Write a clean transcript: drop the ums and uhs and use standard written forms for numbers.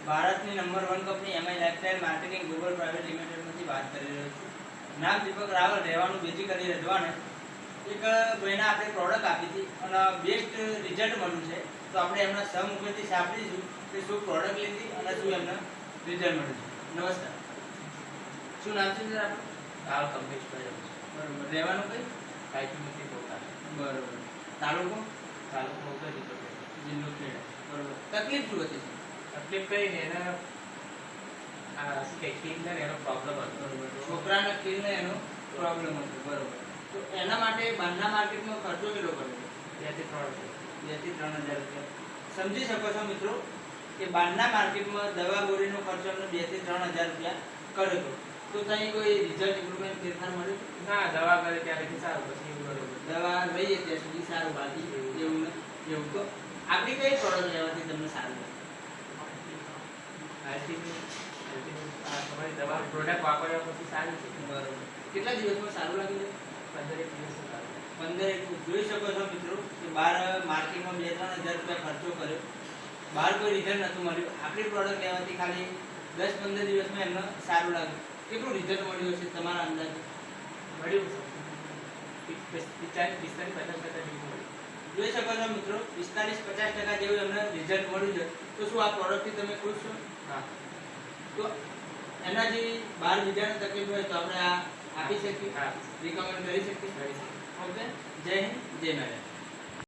ભારતની number 1 company MI lifestyle marketing global private લિમિટેડમાંથી વાત કરી રહ્યો છું. નામ દીપક રાવલ, રહેવાનું બેઝિકલી રજવાડે. એક ભાઈને આપણે પ્રોડક્ટ આપી હતી અને બેસ્ટ રિઝલ્ટ મળ્યું છે. તો આપણે એમના સહમુખેથી સાંભળીશું કે શું પ્રોડક્ટ લીધી અને શું એમને રિઝલ્ટ મળ્યું છે. નમસ્કાર, શું નામ છે સર આપણું? હાલ કમ્પ્લીટ બરોબર. રહેવાનું કઈ? કાયમી પોતા. બરોબર. તાલુકો? તાલુકો મોકલી દીધો. જિલ્લો ખેડા. બરોબર. તકલીફ શું હતી? તકલીફ કઈ ને એને કિડને એનો પ્રોબ્લેમ હતો. બરોબર. છોકરાના કિડને એનો પ્રોબ્લેમ હતો. બરોબર. તો એના માટે બહારના માર્કેટમાં ખર્ચો કેટલો કર્યો? 2 થી 3 હજાર રૂપિયા. સમજી શકો છો મિત્રો કે બહારના માર્કેટમાં દવા ગોળીનો ખર્ચો અમને 2 થી 3 હજાર રૂપિયા કર્યો હતો. તો ત્યાં કોઈ રિઝલ્ટ ઇમ્પ્રુવમેન્ટ ફેરફાર મળ્યું? ના, દવા કરે ત્યારે સારું, પછી એવું બરોબર. દવા લઈએ ત્યાં સુધી સારું, બાકી એવું એવું તો આપણી કઈ પ્રોડક્ટ લેવાથી તમને સારું લાગે? તમારી દવા પ્રોડક્ટ વાપર્યા પછી સારી છે. બરોબર. કેટલા દિવસમાં સારું લાગી જાય? 15 દિવસ 15 જોઈ શકો છો મિત્રો કે બહાર માર્કેટમાં 2-3 હજાર રૂપિયા ખર્ચો કર્યો, બહાર કોઈ રિઝલ્ટ નહોતું મળ્યું. આપણી પ્રોડક્ટ લેવાથી ખાલી 10-15 દિવસમાં એમને સારું લાગ્યું. કેટલું રિઝલ્ટ મળ્યું હશે તમારા અંદાજે? મળ્યું 45-50% જેવું મળ્યું. જોઈ શકો છો મિત્રો 45-50% જેવું એમને રિઝલ્ટ મળ્યું છે. તો શું આ પ્રોડક્ટથી તમે ખુશ છો? હા. તો એના જે બહાર બીજાને તકલીફ હોય તો આપણે આ આપી શકીએ, હા, રિકમેન્ડ કરી શકીએ. ઓકે, જય હિન્દ, જય મહારાજ.